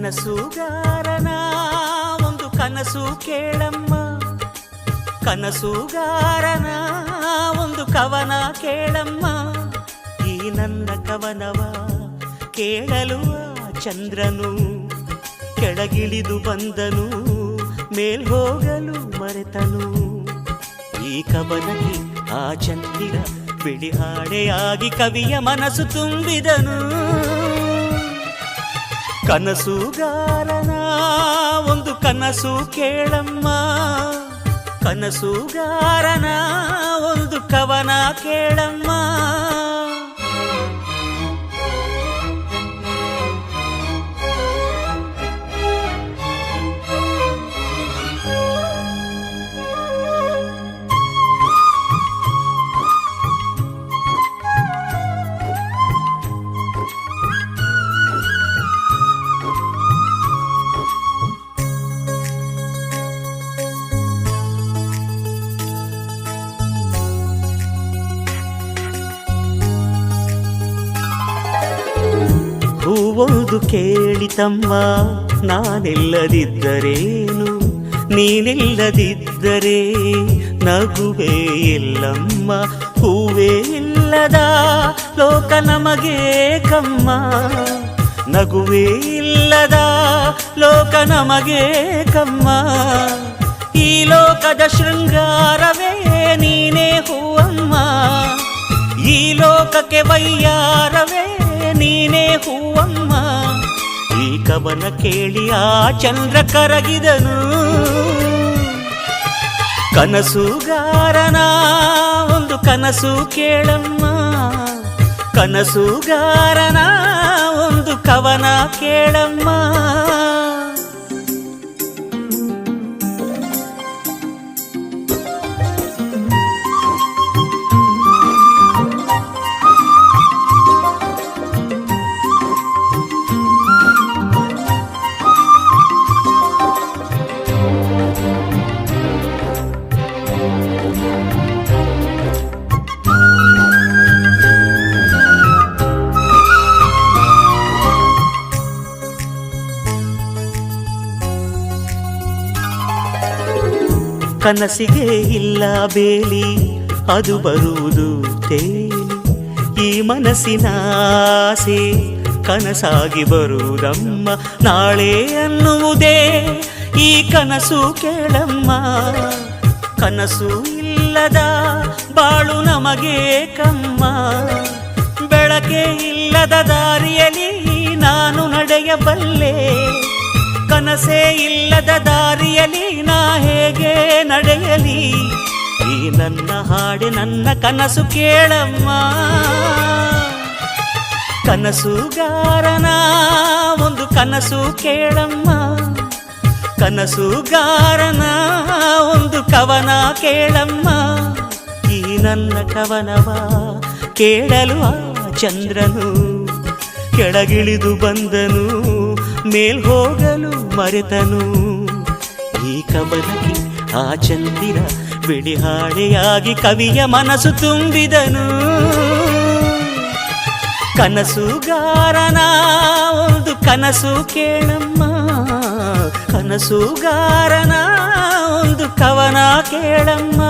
ಕನಸುಗಾರನ ಒಂದು ಕನಸು ಕೇಳಮ್ಮ, ಕನಸುಗಾರನ ಒಂದು ಕವನ ಕೇಳಮ್ಮ. ಈ ನನ್ನ ಕವನವ ಕೇಳಲು ಆ ಚಂದ್ರನು ಕೆಳಗಿಳಿದು ಬಂದನು, ಮೇಲ್ ಹೋಗಲು ಮರೆತನು. ಈ ಕವನಕ್ಕೆ ಆ ಚಂದಿರ ಬಿಳಿ ಹಾಡೆಯಾಗಿ ಕವಿಯ ಮನಸ್ಸು ತುಂಬಿದನು. ಕನಸುಗಾರನ ಒಂದು ಕನಸು ಕೇಳಮ್ಮ, ಕನಸುಗಾರನ ಒಂದು ಕವನ ಕೇಳಮ್ಮ. ಹೂವೊಂದು ಕೇಳಿತಮ್ಮ, ನಾನಿಲ್ಲದಿದ್ದರೇನು, ನೀನಿಲ್ಲದಿದ್ದರೆ ನಗುವೇ ಇಲ್ಲಮ್ಮ. ಹೂವೇ ಇಲ್ಲದ ಲೋಕ ನಮಗೆ ಕಮ್ಮ, ನಗುವೇ ಇಲ್ಲದ ಲೋಕ ನಮಗೆ ಕಮ್ಮ. ಈ ಲೋಕದ ಶೃಂಗಾರವೇ ನೀನೇ ಹೂವಮ್ಮ, ಈ ಲೋಕಕ್ಕೆ ವೈಯಾರವೇ ನೀನೇ ಹೂವಮ್ಮ. ಈ ಕವನ ಕೇಳಿ ಆ ಚಂದ್ರ ಕರಗಿದನು. ಕನಸುಗಾರನ ಒಂದು ಕನಸು ಕೇಳಮ್ಮ, ಕನಸುಗಾರನ ಒಂದು ಕವನ ಕೇಳಮ್ಮ. ಕನಸಿಗೆ ಇಲ್ಲ ಬೇಲಿ, ಅದು ಬರುವುದು ತೇಲಿ. ಈ ಮನಸ್ಸಿನ ಆಸೆ ಕನಸಾಗಿ ಬರುವುದಮ್ಮ. ನಾಳೆ ಅನ್ನುವುದೇ ಈ ಕನಸು ಕೇಳಮ್ಮ. ಕನಸು ಇಲ್ಲದ ಬಾಳು ನಮಗೆ ಕಮ್ಮ. ಬೆಳಕೆ ಇಲ್ಲದ ದಾರಿಯಲ್ಲಿ ನಾನು ನಡೆಯಬಲ್ಲೆ, ಕನಸೇ ಇಲ್ಲದ ದಾರಿಯಲ್ಲಿ ನಾ ಹೇಗೆ ನಡೆಯಲಿ. ಈ ನನ್ನ ಹಾಡೆ ನನ್ನ ಕನಸು ಕೇಳಮ್ಮ. ಕನಸುಗಾರನ ಒಂದು ಕನಸು ಕೇಳಮ್ಮ, ಕನಸುಗಾರನ ಒಂದು ಕವನ ಕೇಳಮ್ಮ. ಈ ನನ್ನ ಕವನವ ಕೇಳಲು ಆ ಚಂದ್ರನು ಕೆಳಗಿಳಿದು ಬಂದನು, ಮೇಲ್ ಹೋಗಲು ಮರೆತನು. ಈ ಕವನಕ್ಕೆ ಆ ಚಂದಿರ ಬಿಳಿ ಹಾಡೆಯಾಗಿ ಕವಿಯ ಮನಸ್ಸು ತುಂಬಿದನು. ಕನಸುಗಾರನ ಒಂದು ಕನಸು ಕೇಳಮ್ಮ, ಕನಸುಗಾರನ ಒಂದು ಕವನ ಕೇಳಮ್ಮ.